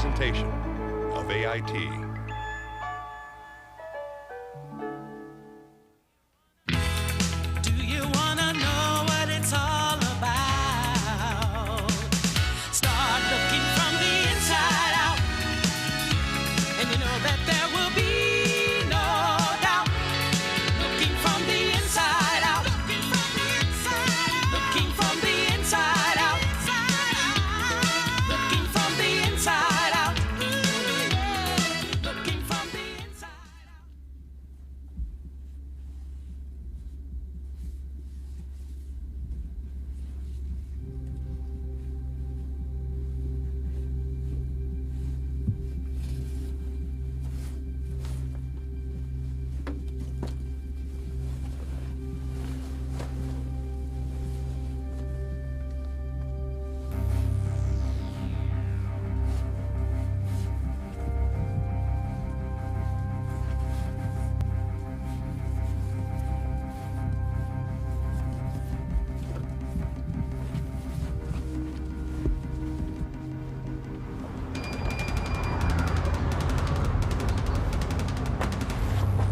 presentation of AIT. Do you wanna know what it's all about? Start looking from the inside out, and you know that there will be no doubt. Looking from the inside out, looking from the inside out, looking from the inside out, looking from the inside out, looking from the inside out.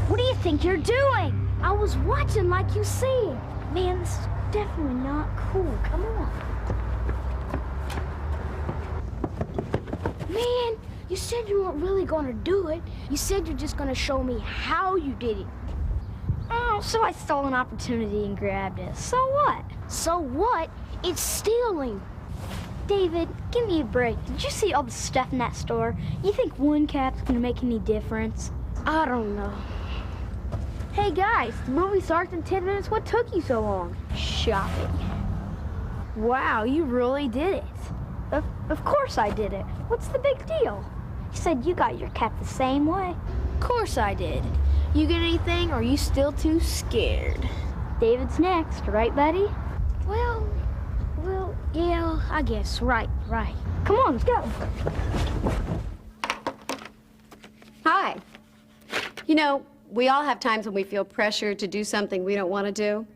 What do you think you're doing? I was watching like you said. Man, this is definitely not cool. Come on. Man, you said you weren't really gonna do it. You said you're just gonna show me how you did it. Oh, so I stole an opportunity and grabbed it. So what? So what? It's stealing. David, give me a break. Did you see all the stuff in that store? You think one cap's gonna make any difference? I don't know. Hey guys, the movie starts in 10 minutes. What took you so long? Shopping. Wow, you really did it. Of course I did it. What's the big deal? You said you got your cap the same way. Of course I did. You get anything, or are you still too scared? David's next, right, buddy? Well, yeah, I guess. Right. Come on, let's go. Hi. You know, we all have times when we feel pressure to do something we don't want to do.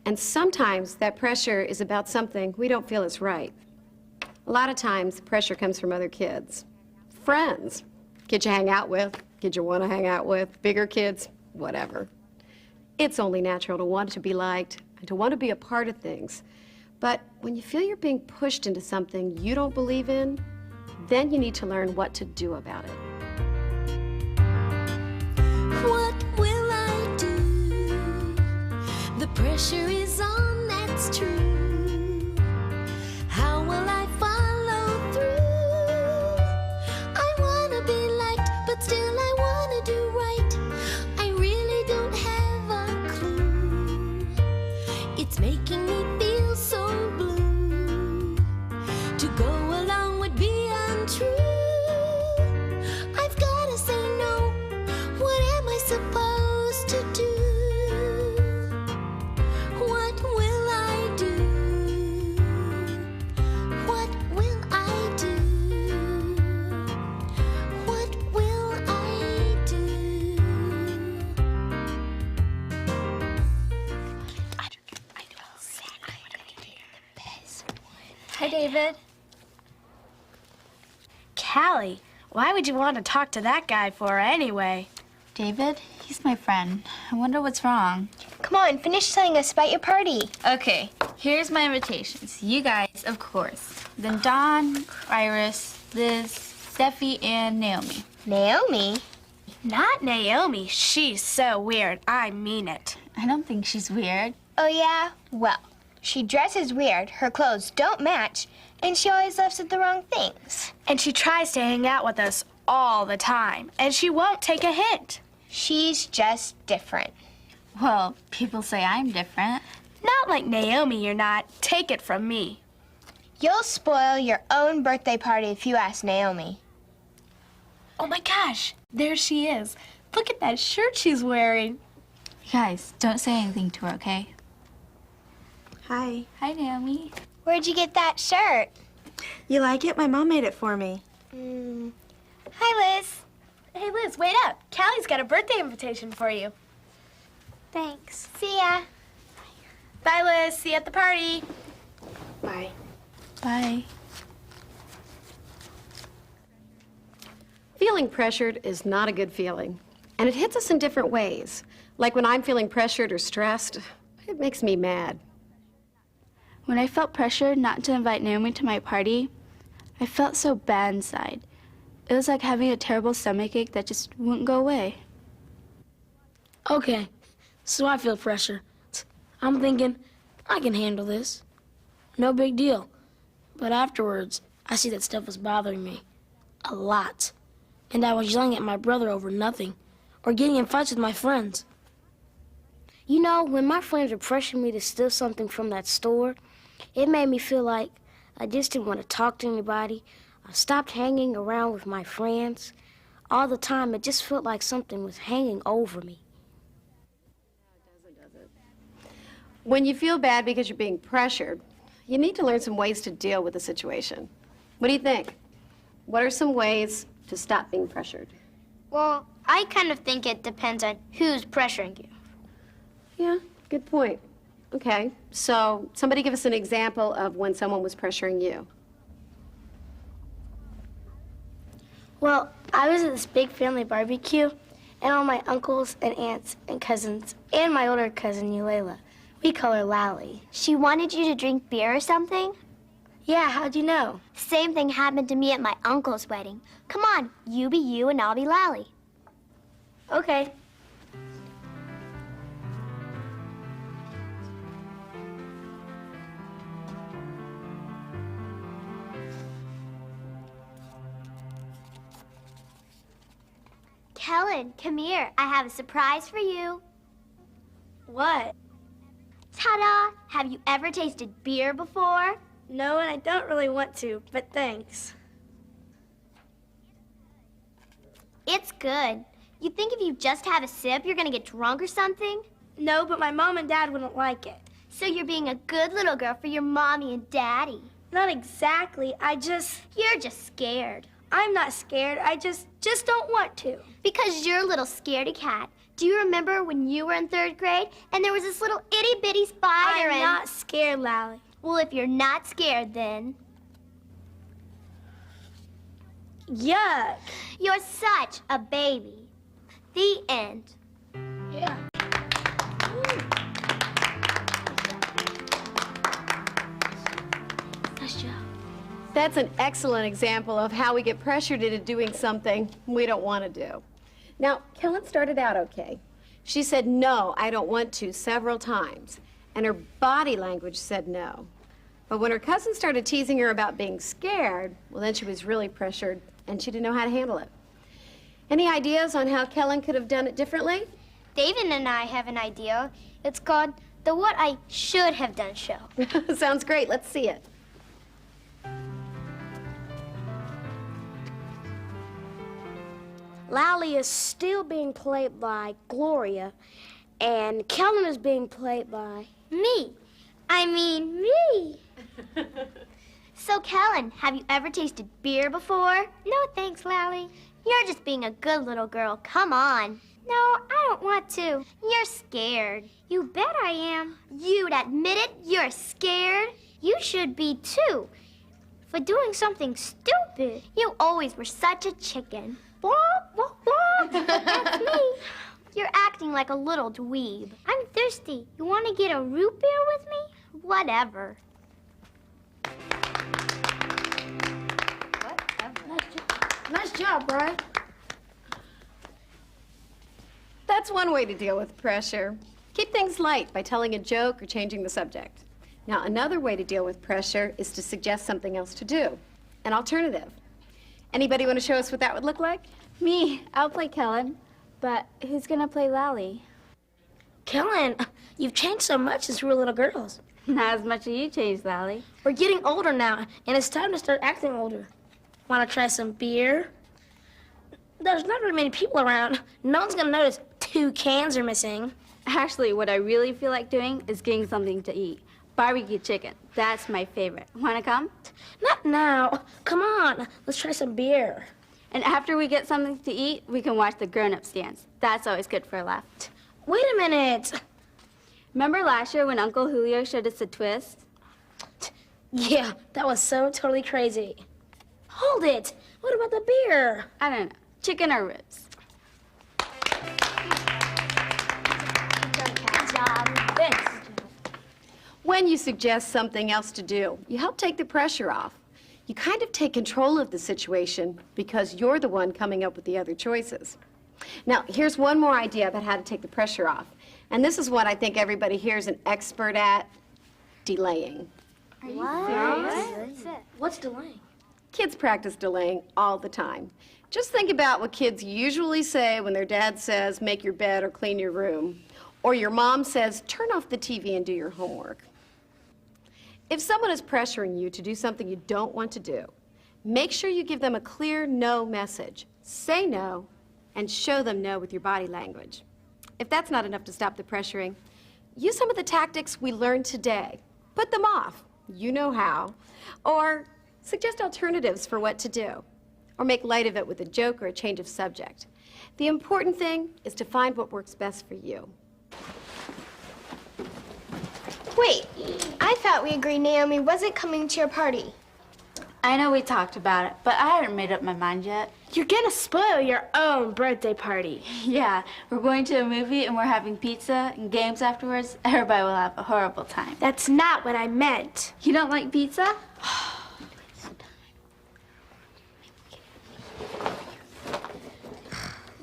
And sometimes that pressure is about something we don't feel is right. A lot of times, pressure comes from other kids. Friends. Kids you hang out with, kids you want to hang out with, bigger kids, whatever. It's only natural to want to be liked and to want to be a part of things. But when you feel you're being pushed into something you don't believe in, then you need to learn what to do about it. What will I do? The pressure is on, that's true. How will I follow through? I wanna be liked, but still I wanna do right. I really don't have a clue. It's making me feel so blue. To go along would be untrue. I've gotta say no. What am I supposed to do? What will I do? What will I do? What will I do? Hi, David. Callie, why would you want to talk to that guy for anyway? David, he's my friend. I wonder what's wrong. Come on, finish telling us about your party. Okay, here's my invitations. You guys, of course. Then Dawn, Iris, Liz, Steffi, and Naomi. Naomi? Not Naomi. She's so weird. I mean it. I don't think she's weird. Oh, yeah? Well, she dresses weird, her clothes don't match, and she always looks at the wrong things. And she tries to hang out with us all the time, and she won't take a hint. She's just different. Well, people say I'm different. Not like Naomi, you're not. Take it from me. You'll spoil your own birthday party if you ask Naomi. Oh my gosh, there she is. Look at that shirt she's wearing. You guys, don't say anything to her, okay? Hi. Hi, Naomi. Where'd you get that shirt? You like it? My mom made it for me. Hi, Liz. Hey, Liz, wait up. Callie's got a birthday invitation for you. Thanks. See ya. Bye, Liz. See you at the party. Bye. Bye. Feeling pressured is not a good feeling, and it hits us in different ways. Like when I'm feeling pressured or stressed, it makes me mad. When I felt pressured not to invite Naomi to my party, I felt so bad inside. It was like having a terrible stomachache that just wouldn't go away. Okay, so I feel pressure. I'm thinking, I can handle this. No big deal. But afterwards, I see that stuff was bothering me. A lot. And I was yelling at my brother over nothing, or getting in fights with my friends. You know, when my friends were pressuring me to steal something from that store, it made me feel like I just didn't want to talk to anybody. I stopped hanging around with my friends. All the time, it just felt like something was hanging over me. When you feel bad because you're being pressured, you need to learn some ways to deal with the situation. What do you think? What are some ways to stop being pressured? Well, I kind of think it depends on who's pressuring you. Yeah, good point. Okay, so somebody give us an example of when someone was pressuring you. Well, I was at this big family barbecue, and all my uncles and aunts and cousins, and my older cousin, Eulela. We call her Lally. She wanted you to drink beer or something? Yeah, how'd you know? Same thing happened to me at my uncle's wedding. Come on, you be you and I'll be Lally. Okay. Kellen, come here. I have a surprise for you. What? Ta-da! Have you ever tasted beer before? No, and I don't really want to, but thanks. It's good. You think if you just have a sip, you're gonna get drunk or something? No, but my mom and dad wouldn't like it. So you're being a good little girl for your mommy and daddy. Not exactly. You're just scared. I'm not scared. I just don't want to. Because you're a little scaredy cat. Do you remember when you were in 3rd grade and there was this little itty-bitty spider I'm not scared, Lally. Well, if you're not scared, then... Yuck. You're such a baby. The end. Yeah. Nice job. That's an excellent example of how we get pressured into doing something we don't want to do. Now, Kellen started out okay. She said, no, I don't want to, several times. And her body language said no. But when her cousin started teasing her about being scared, well, then she was really pressured, and she didn't know how to handle it. Any ideas on how Kellen could have done it differently? David and I have an idea. It's called the What I Should Have Done show. Sounds great. Let's see it. Lally is still being played by Gloria, and Kellen is being played by... Me. I mean, me. So, Kellen, have you ever tasted beer before? No, thanks, Lally. You're just being a good little girl. Come on. No, I don't want to. You're scared. You bet I am. You'd admit it? You're scared? You should be, too. For doing something stupid. You always were such a chicken. That's me. You're acting like a little dweeb. I'm thirsty. You want to get a root beer with me? Whatever. Nice job, Brian. That's one way to deal with pressure. Keep things light by telling a joke or changing the subject. Now, another way to deal with pressure is to suggest something else to do, an alternative. Anybody want to show us what that would look like? Me, I'll play Kellen, but who's gonna play Lally? Kellen, you've changed so much since we were little girls. Not as much as you changed, Lally. We're getting older now, and it's time to start acting older. Want to try some beer? There's not very many people around. No one's gonna notice 2 cans are missing. Actually, what I really feel like doing is getting something to eat. Barbecue chicken. That's my favorite. Wanna come? Not now. Come on. Let's try some beer. And after we get something to eat, we can watch the grown-ups dance. That's always good for a laugh. Wait a minute. Remember last year when Uncle Julio showed us a twist? Yeah, that was so totally crazy. Hold it. What about the beer? I don't know. Chicken or ribs? Good job. Thanks. When you suggest something else to do, you help take the pressure off. You kind of take control of the situation because you're the one coming up with the other choices. Now, here's one more idea about how to take the pressure off. And this is what I think everybody here is an expert at: delaying. What's delaying? Kids practice delaying all the time. Just think about what kids usually say when their dad says, make your bed or clean your room, or your mom says, turn off the TV and do your homework. If someone is pressuring you to do something you don't want to do, make sure you give them a clear no message. Say no and show them no with your body language. If that's not enough to stop the pressuring, use some of the tactics we learned today. Put them off. You know how. Or suggest alternatives for what to do. Or make light of it with a joke or a change of subject. The important thing is to find what works best for you. Wait, I thought we agreed Naomi wasn't coming to your party. I know we talked about it, but I haven't made up my mind yet. You're gonna spoil your own birthday party. Yeah, we're going to a movie and we're having pizza and games afterwards. Everybody will have a horrible time. That's not what I meant. You don't like pizza?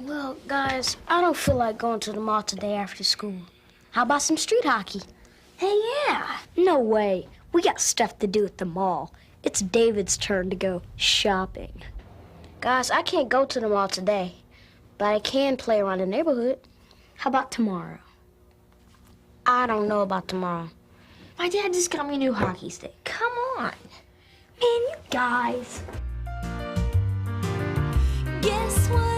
Well, guys, I don't feel like going to the mall today after school. How about some street hockey? Hey, yeah. No way. We got stuff to do at the mall. It's David's turn to go shopping. Guys, I can't go to the mall today, but I can play around the neighborhood. How about tomorrow? I don't know about tomorrow. My dad just got me a new hockey stick. Come on. Man, you guys. Guess what?